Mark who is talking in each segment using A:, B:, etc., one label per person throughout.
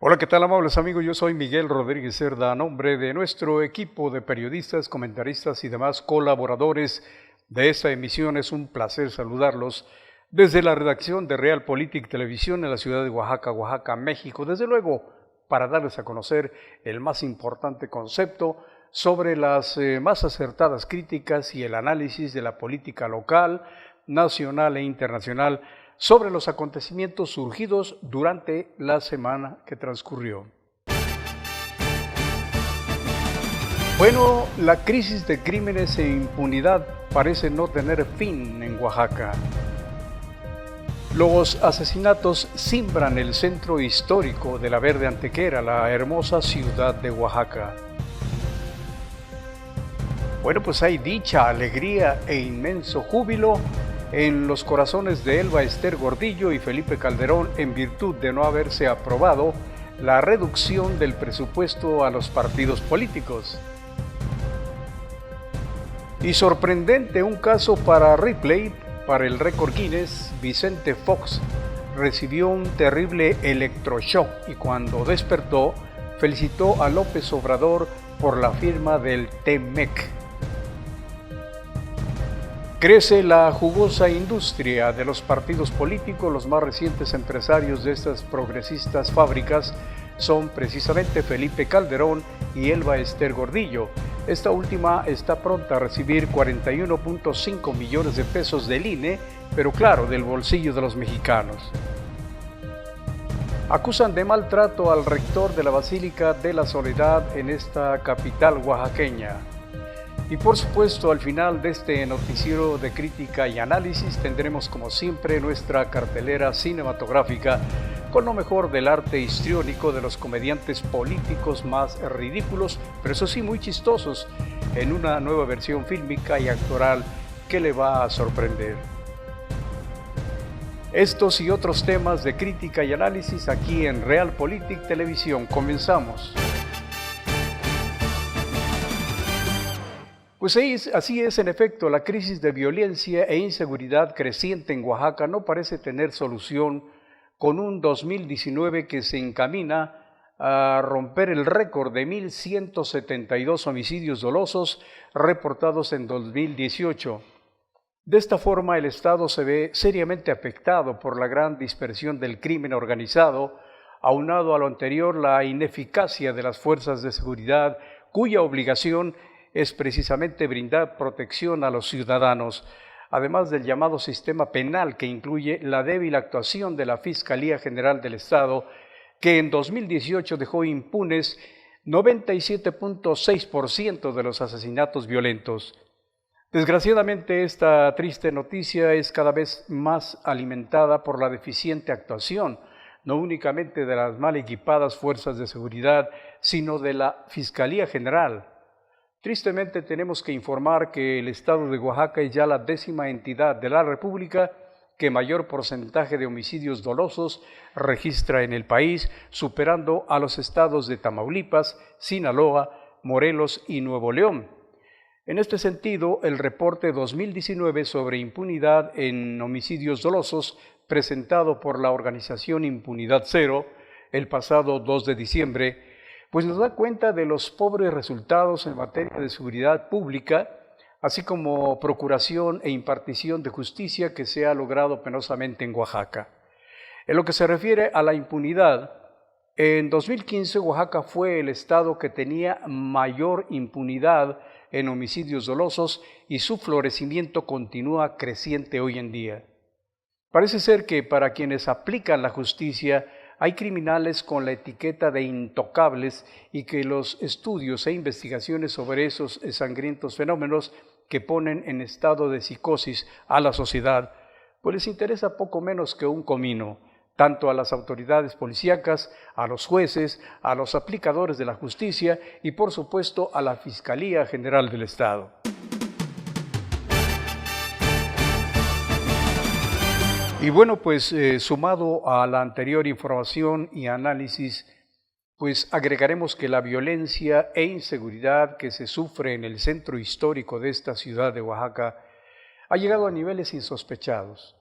A: Hola, ¿qué tal, amables amigos? Yo soy Miguel Rodríguez Cerda, a nombre de nuestro equipo de periodistas, comentaristas y demás colaboradores de esta emisión. Es un placer saludarlos desde la redacción de Realpolitik Televisión en la ciudad de Oaxaca, Oaxaca, México. Desde luego, para darles a conocer el más importante concepto sobre las más acertadas críticas y el análisis de la política local, nacional e internacional sobre los acontecimientos surgidos durante la semana que transcurrió. Bueno, la crisis de crímenes e impunidad parece no tener fin en Oaxaca. Los asesinatos cimbran el centro histórico de la Verde Antequera, la hermosa ciudad de Oaxaca. Bueno, pues hay dicha, alegría e inmenso júbilo en los corazones de Elba Ester Gordillo y Felipe Calderón en virtud de no haberse aprobado la reducción del presupuesto a los partidos políticos. Y sorprendente un caso para Ripley, para el récord Guinness. Vicente Fox recibió un terrible electroshock y cuando despertó felicitó a López Obrador por la firma del TEMEC. Crece la jugosa industria de los partidos políticos. Los más recientes empresarios de estas progresistas fábricas son precisamente Felipe Calderón y Elba Ester Gordillo. Esta última está pronta a recibir 41.5 millones de pesos del INE, pero claro, del bolsillo de los mexicanos. Acusan de maltrato al rector de la Basílica de la Soledad en esta capital oaxaqueña. Y por supuesto, al final de este noticiero de crítica y análisis tendremos como siempre nuestra cartelera cinematográfica con lo mejor del arte histriónico de los comediantes políticos más ridículos, pero eso sí muy chistosos, en una nueva versión fílmica y actoral que le va a sorprender. Estos y otros temas de crítica y análisis aquí en Realpolitik Televisión. Comenzamos. Pues así es, en efecto, la crisis de violencia e inseguridad creciente en Oaxaca no parece tener solución con un 2019 que se encamina a romper el récord de 1.172 homicidios dolosos reportados en 2018. De esta forma, el Estado se ve seriamente afectado por la gran dispersión del crimen organizado, aunado a lo anterior la ineficacia de las fuerzas de seguridad, cuya obligación es precisamente brindar protección a los ciudadanos, además del llamado sistema penal que incluye la débil actuación de la Fiscalía General del Estado, que en 2018 dejó impunes 97.6% de los asesinatos violentos. Desgraciadamente, esta triste noticia es cada vez más alimentada por la deficiente actuación, no únicamente de las mal equipadas fuerzas de seguridad, sino de la Fiscalía General. Tristemente tenemos que informar que el estado de Oaxaca es ya la 10ª entidad de la República que mayor porcentaje de homicidios dolosos registra en el país, superando a los estados de Tamaulipas, Sinaloa, Morelos y Nuevo León. En este sentido, el reporte 2019 sobre impunidad en homicidios dolosos, presentado por la organización Impunidad Cero el pasado 2 de diciembre, pues nos da cuenta de los pobres resultados en materia de seguridad pública, así como procuración e impartición de justicia que se ha logrado penosamente en Oaxaca. En lo que se refiere a la impunidad, en 2015 Oaxaca fue el estado que tenía mayor impunidad en homicidios dolosos y su florecimiento continúa creciente hoy en día. Parece ser que para quienes aplican la justicia hay criminales con la etiqueta de intocables y que los estudios e investigaciones sobre esos sangrientos fenómenos que ponen en estado de psicosis a la sociedad, pues les interesa poco menos que un comino, tanto a las autoridades policíacas, a los jueces, a los aplicadores de la justicia y por supuesto a la Fiscalía General del Estado. Y bueno, pues sumado a la anterior información y análisis, pues agregaremos que la violencia e inseguridad que se sufre en el centro histórico de esta ciudad de Oaxaca ha llegado a niveles insospechados.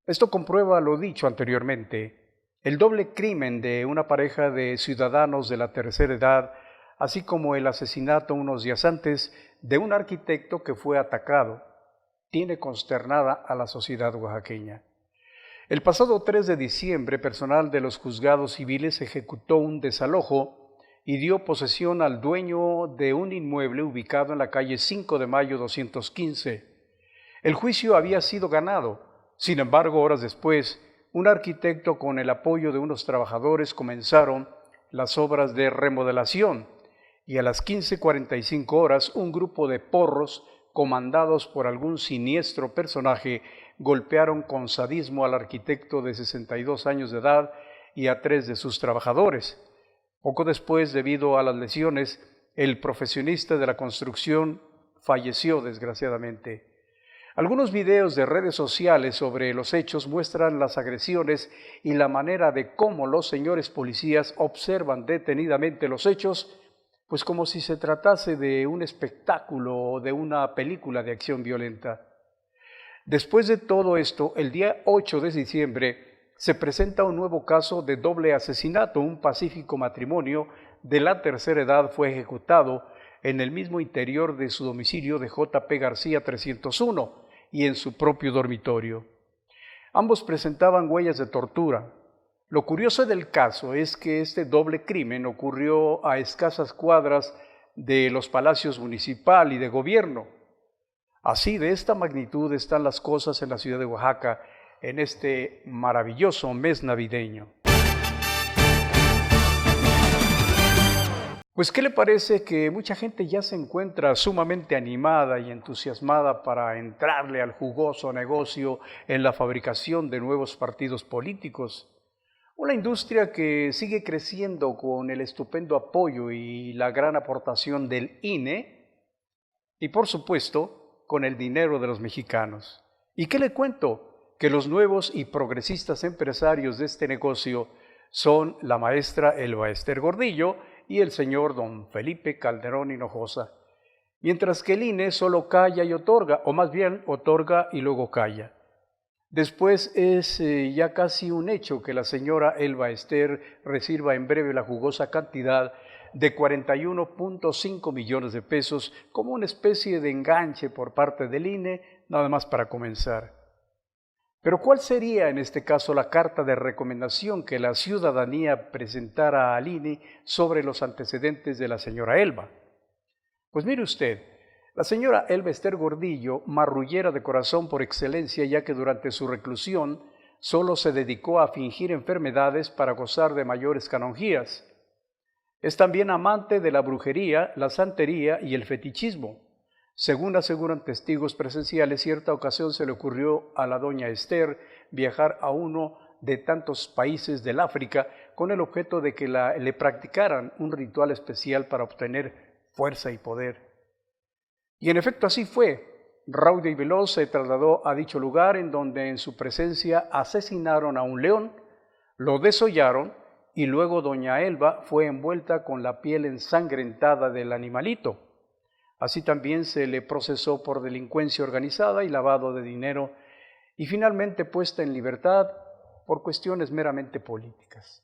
A: Esto comprueba lo dicho anteriormente. El doble crimen de una pareja de ciudadanos de la tercera edad, así como el asesinato unos días antes de un arquitecto que fue atacado, tiene consternada a la sociedad oaxaqueña. El pasado 3 de diciembre, personal de los juzgados civiles ejecutó un desalojo y dio posesión al dueño de un inmueble ubicado en la calle 5 de Mayo 215. El juicio había sido ganado. Sin embargo, horas después, un arquitecto con el apoyo de unos trabajadores comenzaron las obras de remodelación y a las 15:45 horas un grupo de porros comandados por algún siniestro personaje golpearon con sadismo al arquitecto de 62 años de edad y a 3 de sus trabajadores. Poco después, debido a las lesiones, el profesionista de la construcción falleció desgraciadamente. Algunos videos de redes sociales sobre los hechos muestran las agresiones y la manera de cómo los señores policías observan detenidamente los hechos, pues como si se tratase de un espectáculo o de una película de acción violenta. Después de todo esto, el día 8 de diciembre se presenta un nuevo caso de doble asesinato. Un pacífico matrimonio de la tercera edad fue ejecutado en el mismo interior de su domicilio de J.P. García 301 y en su propio dormitorio. Ambos presentaban huellas de tortura. Lo curioso del caso es que este doble crimen ocurrió a escasas cuadras de los palacios municipal y de gobierno. Así, de esta magnitud están las cosas en la ciudad de Oaxaca en este maravilloso mes navideño. Pues, ¿qué le parece que mucha gente ya se encuentra sumamente animada y entusiasmada para entrarle al jugoso negocio en la fabricación de nuevos partidos políticos? Una industria que sigue creciendo con el estupendo apoyo y la gran aportación del INE y, por supuesto, con el dinero de los mexicanos. ¿Y qué le cuento? Que los nuevos y progresistas empresarios de este negocio son la maestra Elba Ester Gordillo y el señor don Felipe Calderón Hinojosa, mientras que el INE solo calla y otorga, o más bien otorga y luego calla. Después es ya casi un hecho que la señora Elba Ester reciba en breve la jugosa cantidad de 41.5 millones de pesos como una especie de enganche por parte del INE, nada más para comenzar. Pero ¿cuál sería en este caso la carta de recomendación que la ciudadanía presentara al INE sobre los antecedentes de la señora Elba? Pues mire usted, la señora Elba Ester Gordillo, marrullera de corazón por excelencia, ya que durante su reclusión solo se dedicó a fingir enfermedades para gozar de mayores canonjías. Es también amante de la brujería, la santería y el fetichismo. Según aseguran testigos presenciales, cierta ocasión se le ocurrió a la doña Ester viajar a uno de tantos países del África con el objeto de que le practicaran un ritual especial para obtener fuerza y poder. Y en efecto así fue. Rauda y veloz se trasladó a dicho lugar en donde en su presencia asesinaron a un león, lo desollaron y luego doña Elba fue envuelta con la piel ensangrentada del animalito. Así también se le procesó por delincuencia organizada y lavado de dinero y finalmente puesta en libertad por cuestiones meramente políticas.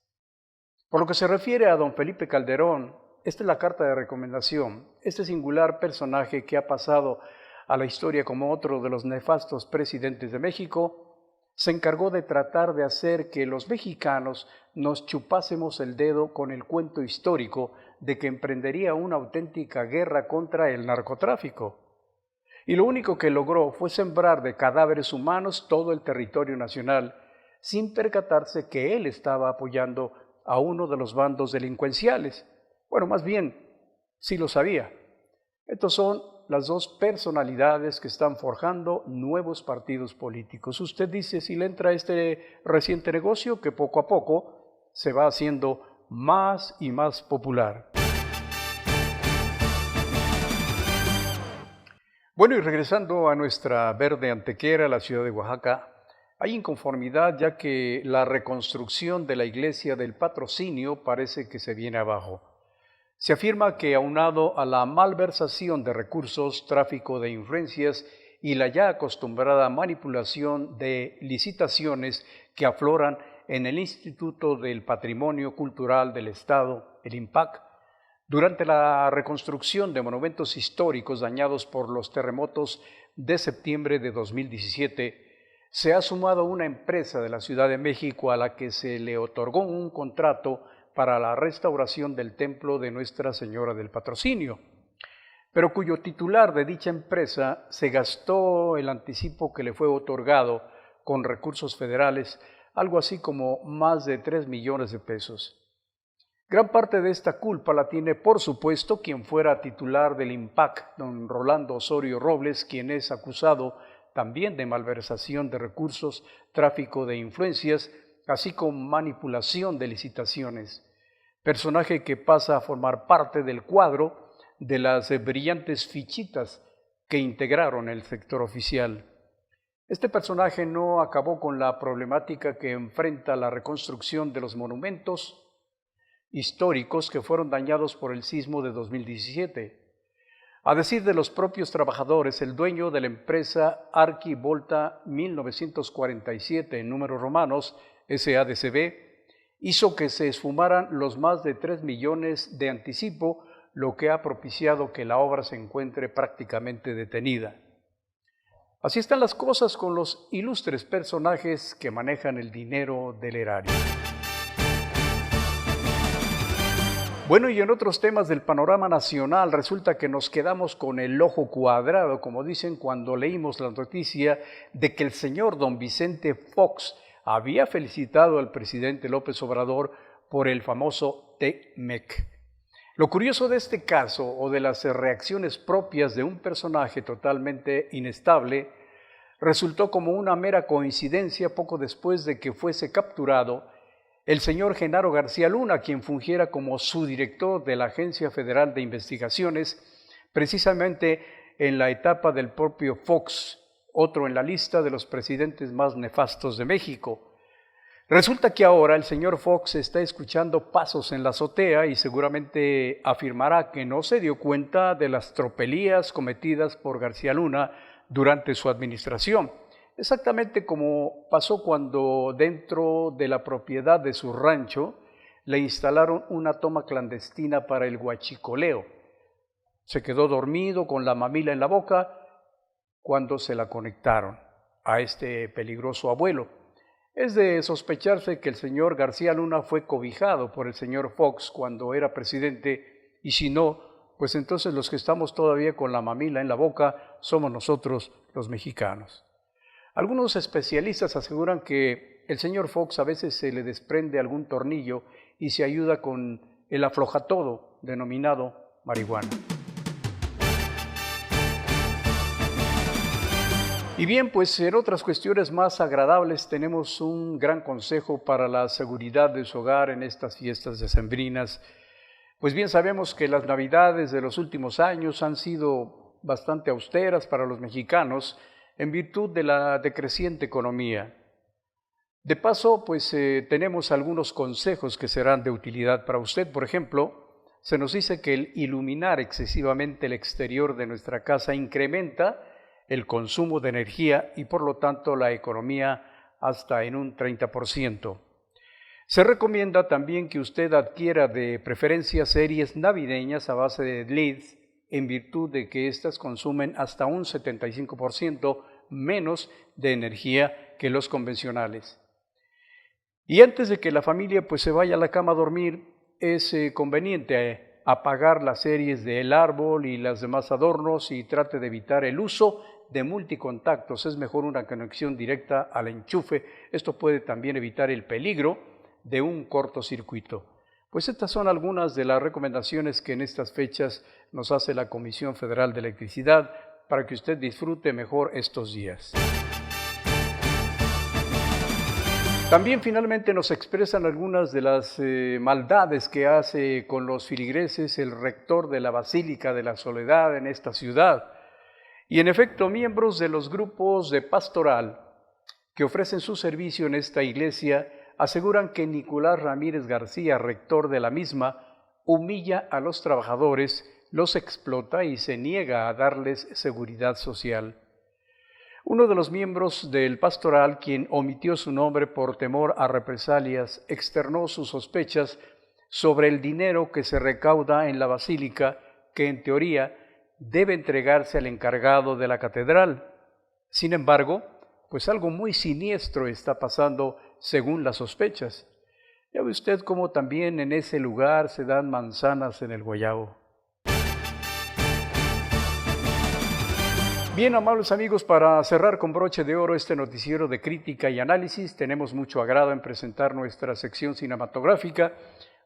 A: Por lo que se refiere a don Felipe Calderón, esta es la carta de recomendación. Este singular personaje que ha pasado a la historia como otro de los nefastos presidentes de México, se encargó de tratar de hacer que los mexicanos nos chupásemos el dedo con el cuento histórico de que emprendería una auténtica guerra contra el narcotráfico. Y lo único que logró fue sembrar de cadáveres humanos todo el territorio nacional, sin percatarse que él estaba apoyando a uno de los bandos delincuenciales. Bueno, más bien, sí lo sabía. Estos son las dos personalidades que están forjando nuevos partidos políticos. Usted dice si le entra a este reciente negocio que poco a poco se va haciendo más y más popular. Bueno, y regresando a nuestra verde antequera, la ciudad de Oaxaca, hay inconformidad ya que la reconstrucción de la iglesia del Patrocinio parece que se viene abajo. Se afirma que aunado a la malversación de recursos, tráfico de influencias y la ya acostumbrada manipulación de licitaciones que afloran en el Instituto del Patrimonio Cultural del Estado, el IMPAC, durante la reconstrucción de monumentos históricos dañados por los terremotos de septiembre de 2017, se ha sumado una empresa de la Ciudad de México a la que se le otorgó un contrato para la restauración del templo de Nuestra Señora del Patrocinio, pero cuyo titular de dicha empresa se gastó el anticipo que le fue otorgado con recursos federales, algo así como más de 3 millones de pesos. Gran parte de esta culpa la tiene, por supuesto, quien fuera titular del IMPAC, don Rolando Osorio Robles, quien es acusado también de malversación de recursos, tráfico de influencias, así como manipulación de licitaciones, personaje que pasa a formar parte del cuadro de las brillantes fichitas que integraron el sector oficial. Este personaje no acabó con la problemática que enfrenta la reconstrucción de los monumentos históricos que fueron dañados por el sismo de 2017. A decir de los propios trabajadores, el dueño de la empresa Arquivolta 1947 en números romanos, SADCB, hizo que se esfumaran los más de 3 millones de anticipo, lo que ha propiciado que la obra se encuentre prácticamente detenida. Así están las cosas con los ilustres personajes que manejan el dinero del erario. Bueno, y en otros temas del panorama nacional, resulta que nos quedamos con el ojo cuadrado, como dicen cuando leímos la noticia de que el señor don Vicente Fox había felicitado al presidente López Obrador por el famoso TEMEC. Lo curioso de este caso, o de las reacciones propias de un personaje totalmente inestable, resultó como una mera coincidencia poco después de que fuese capturado el señor Genaro García Luna, quien fungiera como subdirector de la Agencia Federal de Investigaciones, precisamente en la etapa del propio Fox, otro en la lista de los presidentes más nefastos de México. Resulta que ahora el señor Fox está escuchando pasos en la azotea y seguramente afirmará que no se dio cuenta de las tropelías cometidas por García Luna durante su administración. Exactamente como pasó cuando dentro de la propiedad de su rancho le instalaron una toma clandestina para el huachicoleo. Se quedó dormido con la mamila en la boca cuando se la conectaron a este peligroso abuelo. Es de sospecharse que el señor García Luna fue cobijado por el señor Fox cuando era presidente, y si no, pues entonces los que estamos todavía con la mamila en la boca somos nosotros los mexicanos. Algunos especialistas aseguran que el señor Fox a veces se le desprende algún tornillo y se ayuda con el aflojatodo denominado marihuana. Y bien, pues en otras cuestiones más agradables tenemos un gran consejo para la seguridad de su hogar en estas fiestas decembrinas. Pues bien sabemos que las navidades de los últimos años han sido bastante austeras para los mexicanos, en virtud de la decreciente economía. De paso, pues tenemos algunos consejos que serán de utilidad para usted. Por ejemplo, se nos dice que el iluminar excesivamente el exterior de nuestra casa incrementa el consumo de energía y por lo tanto la economía hasta en un 30%. Se recomienda también que usted adquiera de preferencia series navideñas a base de LEDs, en virtud de que éstas consumen hasta un 75% menos de energía que los convencionales. Y antes de que la familia pues se vaya a la cama a dormir, es conveniente apagar las series del árbol y los demás adornos y trate de evitar el uso de multicontactos. Es mejor una conexión directa al enchufe. Esto puede también evitar el peligro de un cortocircuito. Pues estas son algunas de las recomendaciones que en estas fechas nos hace la Comisión Federal de Electricidad para que usted disfrute mejor estos días. También finalmente nos expresan algunas de las maldades que hace con los filigreses el rector de la Basílica de la Soledad en esta ciudad. Y en efecto, miembros de los grupos de pastoral que ofrecen su servicio en esta iglesia aseguran que Nicolás Ramírez García, rector de la misma, humilla a los trabajadores, los explota y se niega a darles seguridad social. Uno de los miembros del pastoral, quien omitió su nombre por temor a represalias, externó sus sospechas sobre el dinero que se recauda en la basílica, que en teoría debe entregarse al encargado de la catedral. Sin embargo, pues algo muy siniestro está pasando según las sospechas. Ya ve usted cómo también en ese lugar se dan manzanas en el guayabo. Bien, amables amigos, para cerrar con broche de oro este noticiero de crítica y análisis, tenemos mucho agrado en presentar nuestra sección cinematográfica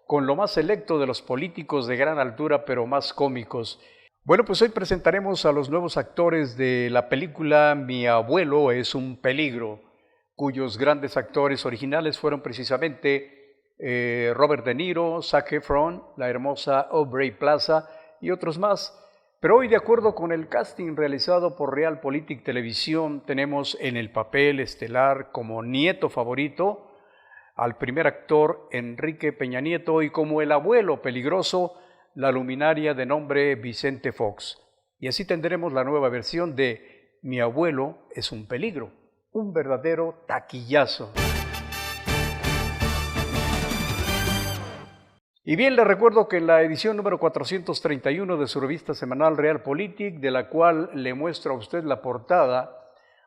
A: con lo más selecto de los políticos de gran altura, pero más cómicos. Bueno, pues hoy presentaremos a los nuevos actores de la película Mi abuelo es un peligro, cuyos grandes actores originales fueron precisamente Robert De Niro, Zac Efron, la hermosa Aubrey Plaza y otros más. Pero hoy, de acuerdo con el casting realizado por Realpolitik Televisión, tenemos en el papel estelar como nieto favorito al primer actor Enrique Peña Nieto y como el abuelo peligroso, la luminaria de nombre Vicente Fox. Y así tendremos la nueva versión de Mi abuelo es un peligro, un verdadero taquillazo. Y bien, les recuerdo que en la edición número 431 de su revista semanal Realpolitik, de la cual le muestro a usted la portada,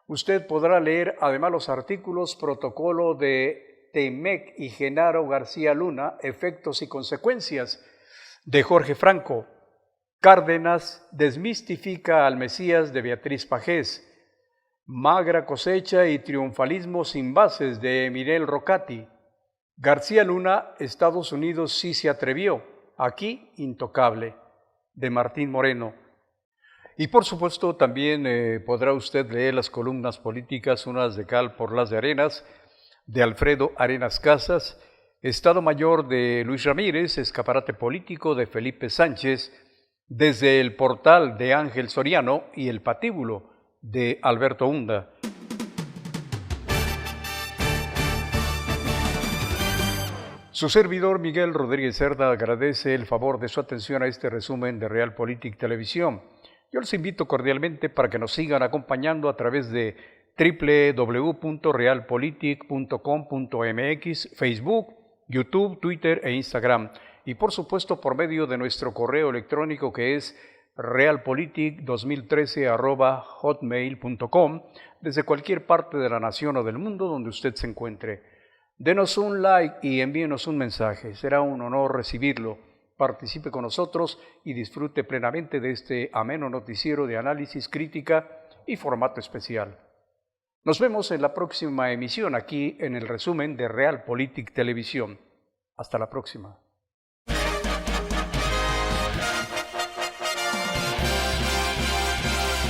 A: usted podrá leer además los artículos Protocolo de Temec y Genaro García Luna, Efectos y Consecuencias, de Jorge Franco, Cárdenas desmistifica al Mesías, de Beatriz Pajés, Magra cosecha y triunfalismo sin bases, de Mirel Rocati, García Luna, Estados Unidos sí se atrevió, aquí intocable, de Martín Moreno. Y por supuesto también podrá usted leer las columnas políticas, unas de cal por las de arenas, de Alfredo Arenas Casas, Estado Mayor de Luis Ramírez, Escaparate Político de Felipe Sánchez, desde el Portal de Ángel Soriano y El Patíbulo de Alberto Hunda. Su servidor Miguel Rodríguez Cerda agradece el favor de su atención a este resumen de Realpolitik Televisión. Yo los invito cordialmente para que nos sigan acompañando a través de www.realpolitik.com.mx, Facebook, YouTube, Twitter e Instagram, y por supuesto por medio de nuestro correo electrónico que es realpolitik2013@hotmail.com, desde cualquier parte de la nación o del mundo donde usted se encuentre. Denos un like y envíenos un mensaje, será un honor recibirlo. Participe con nosotros y disfrute plenamente de este ameno noticiero de análisis, crítica y formato especial. Nos vemos en la próxima emisión aquí en el resumen de Realpolitik Televisión. Hasta la próxima.